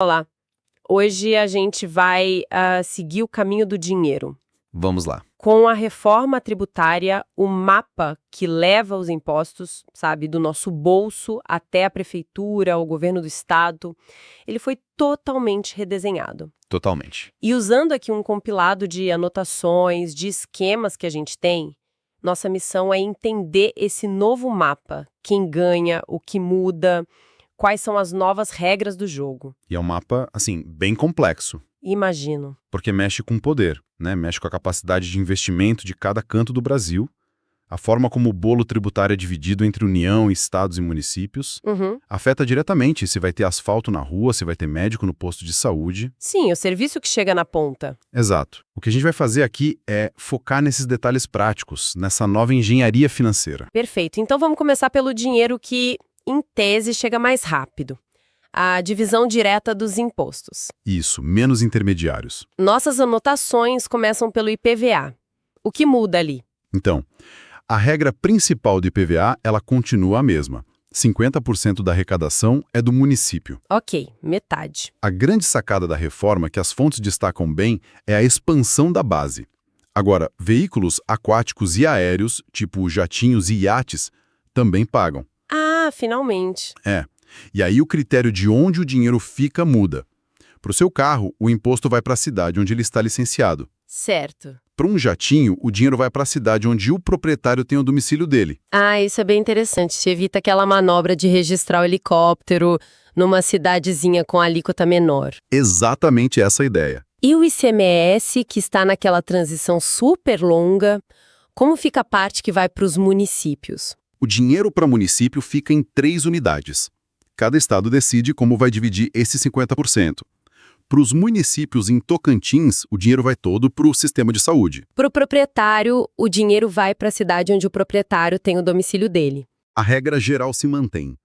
Olá, hoje a gente vai seguir o caminho do dinheiro. Vamos lá. Com a reforma tributária, o mapa que leva os impostos, sabe, do nosso bolso até a prefeitura, o governo do estado, ele foi totalmente redesenhado. Totalmente. E usando aqui um compilado de anotações, de esquemas que a gente tem, nossa missão é entender esse novo mapa, quem ganha, o que muda, quais são as novas regras do jogo. E é um mapa, assim, bem complexo, Imagino. porque mexe com o poder, né? Mexe com a capacidade de investimento de cada canto do Brasil, a forma como o bolo tributário é dividido entre União, estados e municípios, Uhum. afeta diretamente se vai ter asfalto na rua, se vai ter médico no posto de saúde. Sim, o serviço que chega na ponta. Exato. O que a gente vai fazer aqui é focar nesses detalhes práticos, nessa nova engenharia financeira. Perfeito. Então vamos começar pelo dinheiro que, em tese, chega mais rápido. A divisão direta dos impostos. Isso, menos intermediários. Nossas anotações começam pelo IPVA. O que muda ali? Então, a regra principal do IPVA, ela continua a mesma. 50% da arrecadação é do município. Ok, metade. A grande sacada da reforma, que as fontes destacam bem, é a expansão da base. Agora, veículos aquáticos e aéreos, tipo jatinhos e iates, também pagam. Ah, finalmente. E aí o critério de onde o dinheiro fica muda. Para o seu carro, o imposto vai para a cidade onde ele está licenciado. Certo. Para um jatinho, o dinheiro vai para a cidade onde o proprietário tem o domicílio dele. Ah, isso é bem interessante. Te evita aquela manobra de registrar o helicóptero numa cidadezinha com alíquota menor. Exatamente essa a ideia. E o ICMS, que está naquela transição super longa, como fica a parte que vai para os municípios? O dinheiro para município fica em 3 unidades. Cada estado decide como vai dividir esse 50%. Para os municípios em Tocantins, o dinheiro vai todo para o sistema de saúde. Para o proprietário, o dinheiro vai para a cidade onde o proprietário tem o domicílio dele. A regra geral se mantém.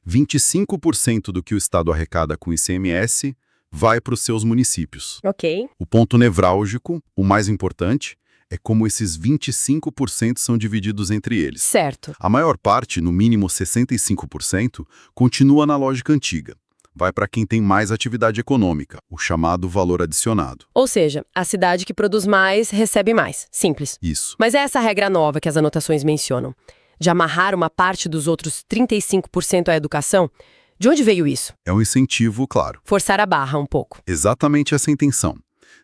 25% do que o estado arrecada com ICMS vai para os seus municípios. Ok. O ponto nevrálgico, o mais importante, é como esses 25% são divididos entre eles. Certo. A maior parte, no mínimo 65%, continua na lógica antiga. Vai para quem tem mais atividade econômica, o chamado valor adicionado. Ou seja, a cidade que produz mais recebe mais. Simples. Isso. Mas é essa regra nova que as anotações mencionam, de amarrar uma parte dos outros 35% à educação. De onde veio isso? É um incentivo, claro. Forçar a barra um pouco. Exatamente essa a intenção.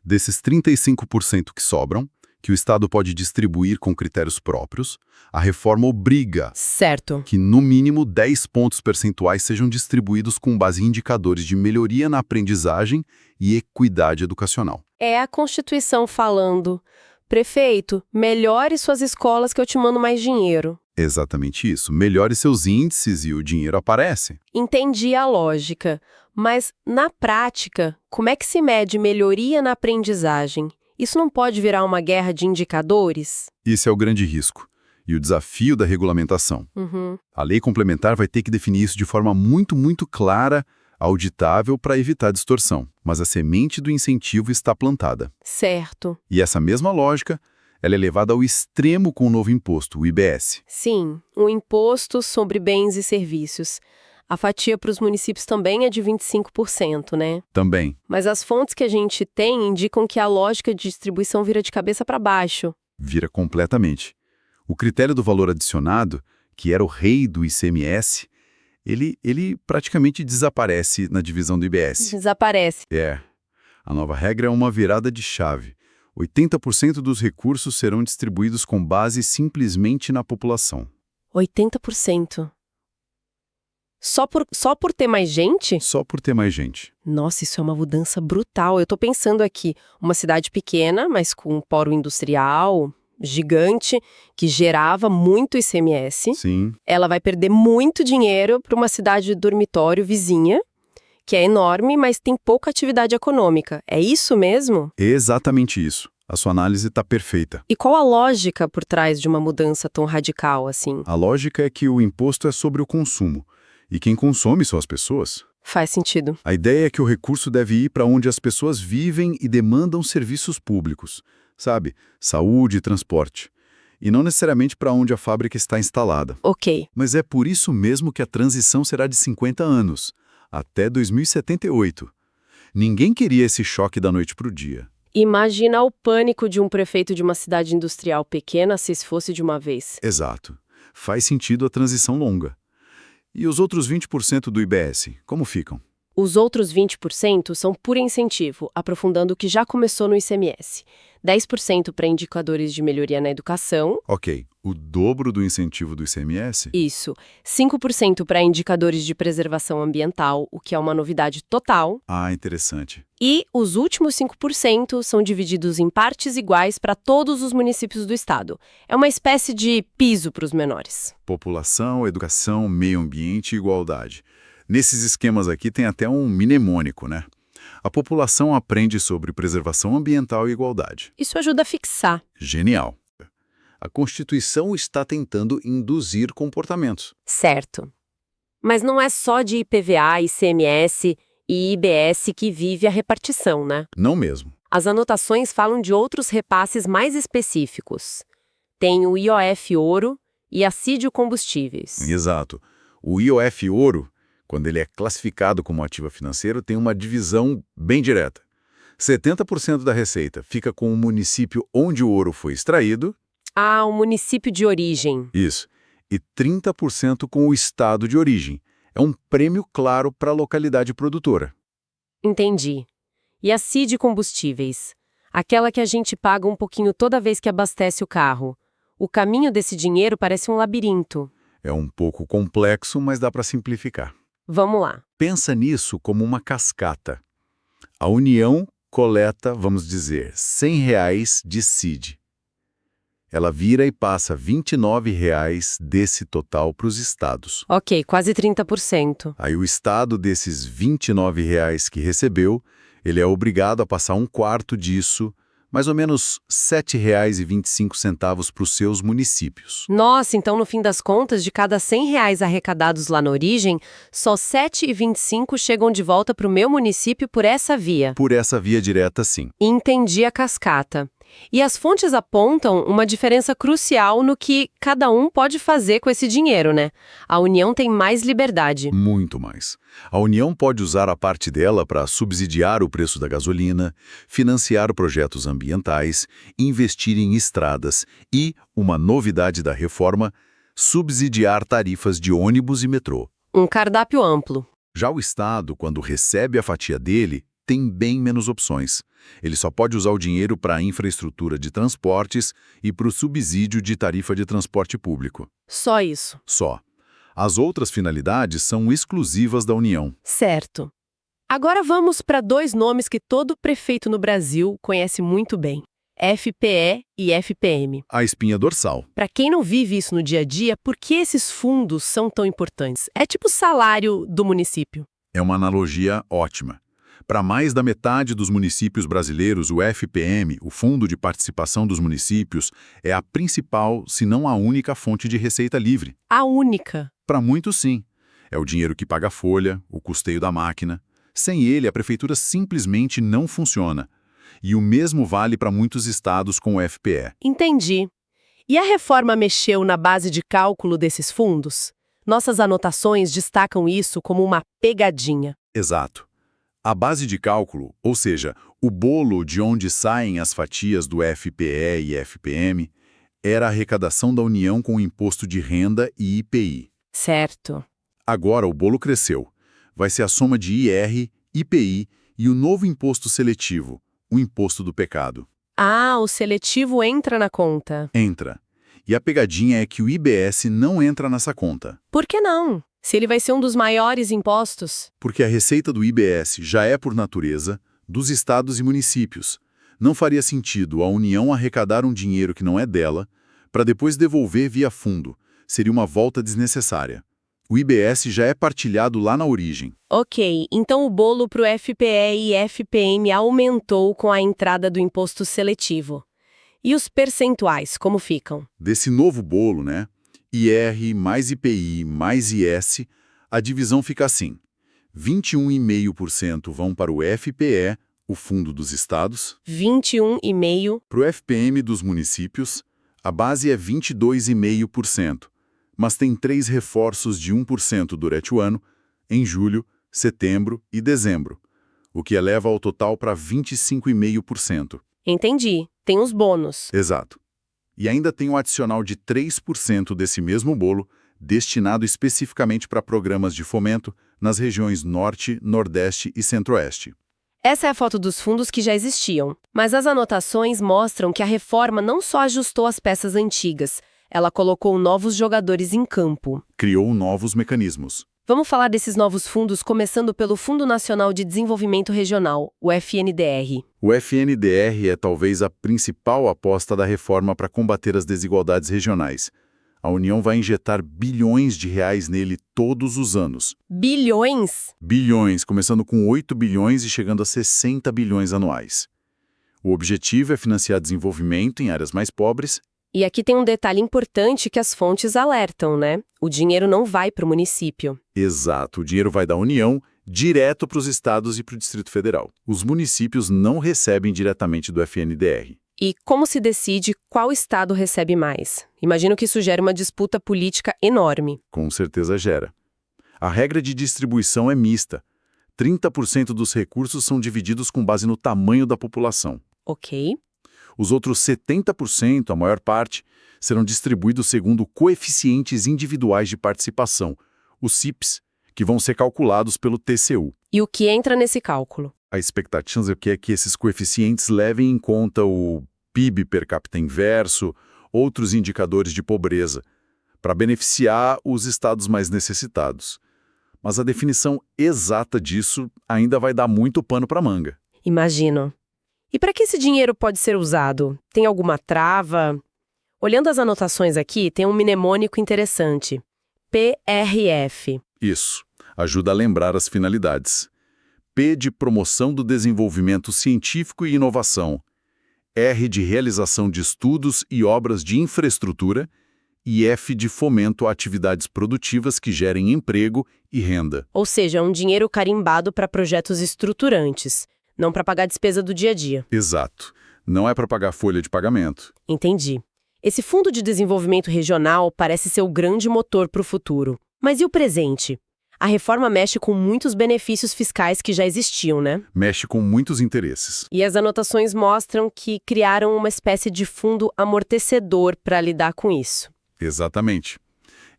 Desses 35% que sobram, que o Estado pode distribuir com critérios próprios, a reforma obriga Certo. que, no mínimo, 10 pontos percentuais sejam distribuídos com base em indicadores de melhoria na aprendizagem e equidade educacional. É a Constituição falando: prefeito, melhore suas escolas que eu te mando mais dinheiro. Exatamente isso. Melhore seus índices e o dinheiro aparece. Entendi a lógica, mas na prática, como é que se mede melhoria na aprendizagem? Isso não pode virar uma guerra de indicadores? Esse é o grande risco e o desafio da regulamentação. Uhum. A lei complementar vai ter que definir isso de forma muito clara, auditável, para evitar distorção. Mas a semente do incentivo está plantada. Certo. E essa mesma lógica, ela é levada ao extremo com o novo imposto, o IBS. Sim, o imposto sobre bens e serviços. A fatia para os municípios também é de 25%, né? Também. Mas as fontes que a gente tem indicam que a lógica de distribuição vira de cabeça para baixo. Vira completamente. O critério do valor adicionado, que era o rei do ICMS, ele praticamente desaparece na divisão do IBS. Desaparece. A nova regra é uma virada de chave. 80% dos recursos serão distribuídos com base simplesmente na população. 80%. Só por ter mais gente? Só por ter mais gente. Nossa, isso é uma mudança brutal. Eu tô pensando aqui, uma cidade pequena, mas com um polo industrial gigante, que gerava muito ICMS. Sim. Ela vai perder muito dinheiro para uma cidade de dormitório vizinha, que é enorme, mas tem pouca atividade econômica. É isso mesmo? Exatamente isso. A sua análise está perfeita. E qual a lógica por trás de uma mudança tão radical assim? A lógica é que o imposto é sobre o consumo. E quem consome são as pessoas. Faz sentido. A ideia é que o recurso deve ir para onde as pessoas vivem e demandam serviços públicos, sabe? Saúde e transporte. E não necessariamente para onde a fábrica está instalada. Ok. Mas é por isso mesmo que a transição será de 50 anos, até 2078. Ninguém queria esse choque da noite para o dia. Imagina o pânico de um prefeito de uma cidade industrial pequena se isso fosse de uma vez. Exato. Faz sentido a transição longa. E os outros 20% do IBS, como ficam? Os outros 20% são por incentivo, aprofundando o que já começou no ICMS. 10% para indicadores de melhoria na educação. Ok, o dobro do incentivo do ICMS? Isso. 5% para indicadores de preservação ambiental, o que é uma novidade total. Ah, interessante. E os últimos 5% são divididos em partes iguais para todos os municípios do estado. É uma espécie de piso para os menores. População, educação, meio ambiente e igualdade. Nesses esquemas aqui tem até um mnemônico, né? A população aprende sobre preservação ambiental e igualdade. Isso ajuda a fixar. Genial. A Constituição está tentando induzir comportamentos. Certo. Mas não é só de IPVA, ICMS e IBS que vive a repartição, né? Não mesmo. As anotações falam de outros repasses mais específicos. Tem o IOF Ouro e assídio combustíveis. Exato. O IOF Ouro, quando ele é classificado como ativo financeiro, tem uma divisão bem direta. 70% da receita fica com o município onde o ouro foi extraído. Ah, o município de origem. Isso. E 30% com o estado de origem. É um prêmio claro para a localidade produtora. Entendi. E a CID combustíveis? Aquela que a gente paga um pouquinho toda vez que abastece o carro. O caminho desse dinheiro parece um labirinto. É um pouco complexo, mas dá para simplificar. Vamos lá. Pensa nisso como uma cascata. A União coleta, vamos dizer, R$ 100 de CID. Ela vira e passa R$ 29 desse total para os estados. Ok, quase 30%. Aí o estado desses R$ 29 que recebeu, ele é obrigado a passar um quarto disso, mais ou menos R$ 7,25 para os seus municípios. Nossa, então no fim das contas, de cada R$ 100 arrecadados lá na origem, só R$ 7,25 chegam de volta para o meu município por essa via. Por essa via direta, sim. Entendi a cascata. E as fontes apontam uma diferença crucial no que cada um pode fazer com esse dinheiro, né? A União tem mais liberdade. Muito mais. A União pode usar a parte dela para subsidiar o preço da gasolina, financiar projetos ambientais, investir em estradas e, uma novidade da reforma, subsidiar tarifas de ônibus e metrô. Um cardápio amplo. Já o Estado, quando recebe a fatia dele, tem bem menos opções. Ele só pode usar o dinheiro para a infraestrutura de transportes e para o subsídio de tarifa de transporte público. Só isso. Só. As outras finalidades são exclusivas da União. Certo. Agora vamos para dois nomes que todo prefeito no Brasil conhece muito bem. FPE e FPM. A espinha dorsal. Para quem não vive isso no dia a dia, por que esses fundos são tão importantes? É tipo o salário do município. É uma analogia ótima. Para mais da metade dos municípios brasileiros, o FPM, o Fundo de Participação dos Municípios, é a principal, se não a única fonte de receita livre. A única. Para muitos, sim. É o dinheiro que paga a folha, o custeio da máquina. Sem ele, a prefeitura simplesmente não funciona. E o mesmo vale para muitos estados com o FPE. Entendi. E a reforma mexeu na base de cálculo desses fundos? Nossas anotações destacam isso como uma pegadinha. Exato. A base de cálculo, ou seja, o bolo de onde saem as fatias do FPE e FPM, era a arrecadação da União com o imposto de renda e IPI. Certo. Agora o bolo cresceu. Vai ser a soma de IR, IPI e o novo imposto seletivo, o imposto do pecado. Ah, o seletivo entra na conta. Entra. E a pegadinha é que o IBS não entra nessa conta. Por que não? Se ele vai ser um dos maiores impostos. Porque a receita do IBS já é, por natureza, dos estados e municípios. Não faria sentido a União arrecadar um dinheiro que não é dela para depois devolver via fundo. Seria uma volta desnecessária. O IBS já é partilhado lá na origem. Ok, então o bolo para o FPE e FPM aumentou com a entrada do imposto seletivo. E os percentuais, como ficam? Desse novo bolo, né? IR mais IPI mais IS, a divisão fica assim. 21,5% vão para o FPE, o Fundo dos Estados. 21,5%. Para o FPM dos municípios, a base é 22,5%, mas tem 3 reforços de 1% durante o ano, em julho, setembro e dezembro. o que eleva o total para 25,5%. Entendi. Tem os bônus. Exato. E ainda tem um adicional de 3% desse mesmo bolo, destinado especificamente para programas de fomento nas regiões Norte, Nordeste e Centro-Oeste. Essa é a foto dos fundos que já existiam, mas as anotações mostram que a reforma não só ajustou as peças antigas, ela colocou novos jogadores em campo. Criou novos mecanismos. Vamos falar desses novos fundos, começando pelo Fundo Nacional de Desenvolvimento Regional, o FNDR. O FNDR é talvez a principal aposta da reforma para combater as desigualdades regionais. A União vai injetar bilhões de reais nele todos os anos. Bilhões? Bilhões, começando com 8 bilhões e chegando a 60 bilhões anuais. O objetivo é financiar desenvolvimento em áreas mais pobres. E aqui tem um detalhe importante que as fontes alertam, né? O dinheiro não vai para o município. Exato, o dinheiro vai da União direto para os estados e para o Distrito Federal. Os municípios não recebem diretamente do FNDR. E como se decide qual estado recebe mais? Imagino que isso gera uma disputa política enorme. Com certeza gera. A regra de distribuição é mista. 30% dos recursos são divididos com base no tamanho da população. Ok. Os outros 70%, a maior parte, serão distribuídos segundo coeficientes individuais de participação, os CIPs, que vão ser calculados pelo TCU. E o que entra nesse cálculo? A expectativa é que esses coeficientes levem em conta o PIB per capita inverso, outros indicadores de pobreza, para beneficiar os estados mais necessitados. Mas a definição exata disso ainda vai dar muito pano para manga. Imagino. E para que esse dinheiro pode ser usado? Tem alguma trava? Olhando as anotações aqui, tem um mnemônico interessante. PRF. Isso. Ajuda a lembrar as finalidades. P de promoção do desenvolvimento científico e inovação. R de realização de estudos e obras de infraestrutura. E F de fomento a atividades produtivas que gerem emprego e renda. Ou seja, um dinheiro carimbado para projetos estruturantes, não para pagar despesa do dia a dia. Exato. Não é para pagar folha de pagamento. Entendi. Esse Fundo de Desenvolvimento Regional parece ser o grande motor para o futuro. Mas e o presente? A reforma mexe com muitos benefícios fiscais que já existiam, né? Mexe com muitos interesses. E as anotações mostram que criaram uma espécie de fundo amortecedor para lidar com isso. Exatamente.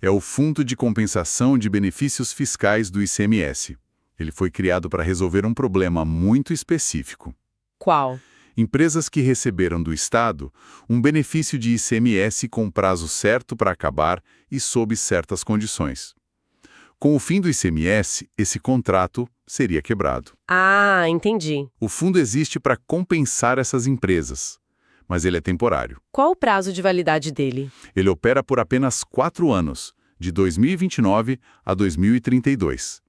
É o Fundo de Compensação de Benefícios Fiscais do ICMS. Ele foi criado para resolver um problema muito específico. Qual? Empresas que receberam do Estado um benefício de ICMS com prazo certo para acabar e sob certas condições. Com o fim do ICMS, esse contrato seria quebrado. Ah, entendi. O fundo existe para compensar essas empresas, mas ele é temporário. Qual o prazo de validade dele? Ele opera por apenas 4 anos, de 2029 a 2032.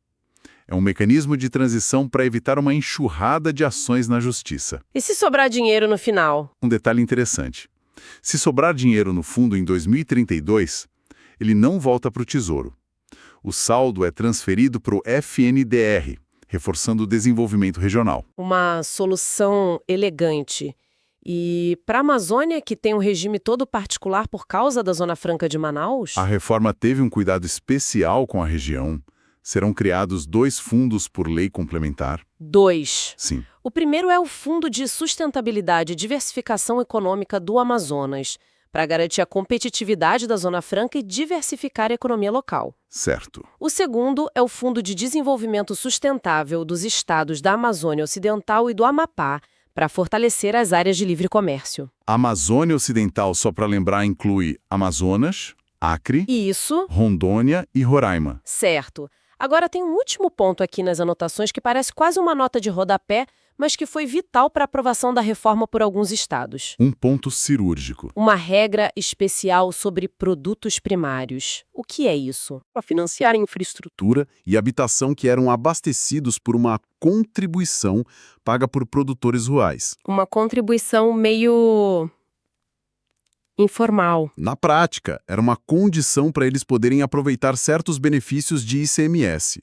É um mecanismo de transição para evitar uma enxurrada de ações na justiça. E se sobrar dinheiro no final? Um detalhe interessante. Se sobrar dinheiro no fundo em 2032, ele não volta para o Tesouro. O saldo é transferido para o FNDR, reforçando o desenvolvimento regional. Uma solução elegante. E para a Amazônia, que tem um regime todo particular por causa da Zona Franca de Manaus? A reforma teve um cuidado especial com a região. Serão criados 2 fundos por lei complementar. 2. Sim. O primeiro é o Fundo de Sustentabilidade e Diversificação Econômica do Amazonas, para garantir a competitividade da Zona Franca e diversificar a economia local. Certo. O segundo é o Fundo de Desenvolvimento Sustentável dos Estados da Amazônia Ocidental e do Amapá, para fortalecer as áreas de livre comércio. A Amazônia Ocidental, só para lembrar, inclui Amazonas, Acre, Isso, Rondônia e Roraima. certo. Agora tem um último ponto aqui nas anotações que parece quase uma nota de rodapé, mas que foi vital para a aprovação da reforma por alguns estados. Um ponto cirúrgico. Uma regra especial sobre produtos primários. O que é isso? Para financiar a infraestrutura e habitação que eram abastecidos por uma contribuição paga por produtores rurais. Uma contribuição meio informal. Na prática, era uma condição para eles poderem aproveitar certos benefícios de ICMS.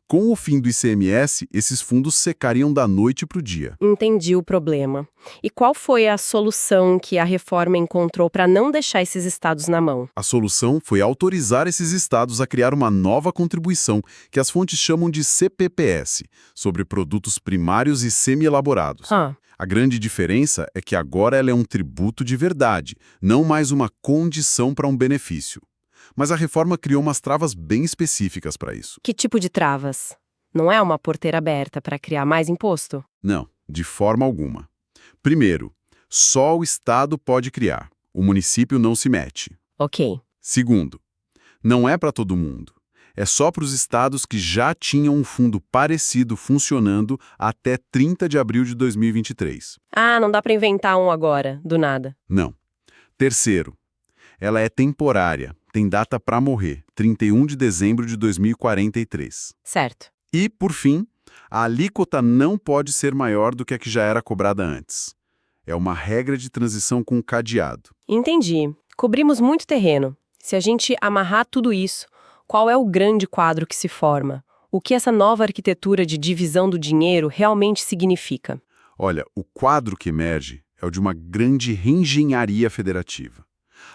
Com o fim do ICMS, esses fundos secariam da noite para o dia. Entendi o problema. E qual foi a solução que a reforma encontrou para não deixar esses estados na mão? A solução foi autorizar esses estados a criar uma nova contribuição, que as fontes chamam de CPPS, sobre produtos primários e semi-elaborados. A grande diferença é que agora ela é um tributo de verdade, não mais uma condição para um benefício. Mas a reforma criou umas travas bem específicas para isso. Que tipo de travas? Não é uma porteira aberta para criar mais imposto? Não, de forma alguma. Primeiro, só o Estado pode criar. O município não se mete. Ok. Segundo, não é para todo mundo. É só para os estados que já tinham um fundo parecido funcionando até 30 de abril de 2023. Ah, não dá para inventar um agora, do nada. Não. Terceiro, ela é temporária, tem data para morrer, 31 de dezembro de 2043. Certo. E, por fim, a alíquota não pode ser maior do que a que já era cobrada antes. É uma regra de transição com cadeado. Entendi. Cobrimos muito terreno. Se a gente amarrar tudo isso, qual é o grande quadro que se forma? O que essa nova arquitetura de divisão do dinheiro realmente significa? Olha, o quadro que emerge é o de uma grande reengenharia federativa.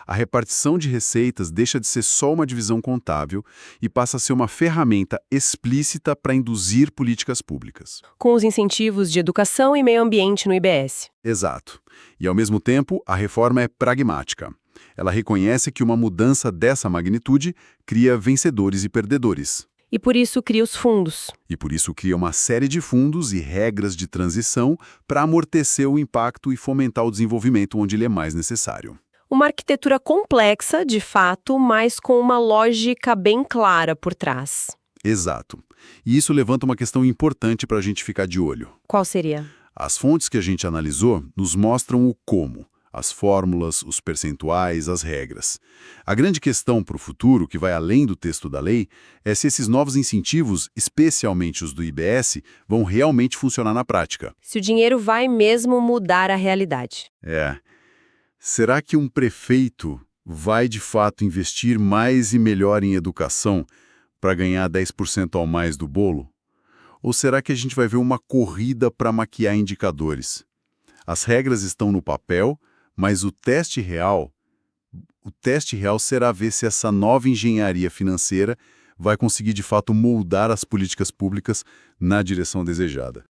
A repartição de receitas deixa de ser só uma divisão contábil e passa a ser uma ferramenta explícita para induzir políticas públicas. Com os incentivos de educação e meio ambiente no IBS. Exato. E, ao mesmo tempo, a reforma é pragmática. Ela reconhece que uma mudança dessa magnitude cria vencedores e perdedores. E por isso cria os fundos. E por isso cria uma série de fundos e regras de transição para amortecer o impacto e fomentar o desenvolvimento onde ele é mais necessário. Uma arquitetura complexa, de fato, mas com uma lógica bem clara por trás. Exato. E isso levanta uma questão importante para a gente ficar de olho. Qual seria? As fontes que a gente analisou nos mostram o como, as fórmulas, os percentuais, as regras. A grande questão para o futuro, que vai além do texto da lei, é se esses novos incentivos, especialmente os do IBS, vão realmente funcionar na prática. Se o dinheiro vai mesmo mudar a realidade. Será que um prefeito vai de fato investir mais e melhor em educação para ganhar 10% ao mais do bolo? Ou será que a gente vai ver uma corrida para maquiar indicadores? As regras estão no papel, mas o teste real será ver se essa nova engenharia financeira vai conseguir de fato moldar as políticas públicas na direção desejada.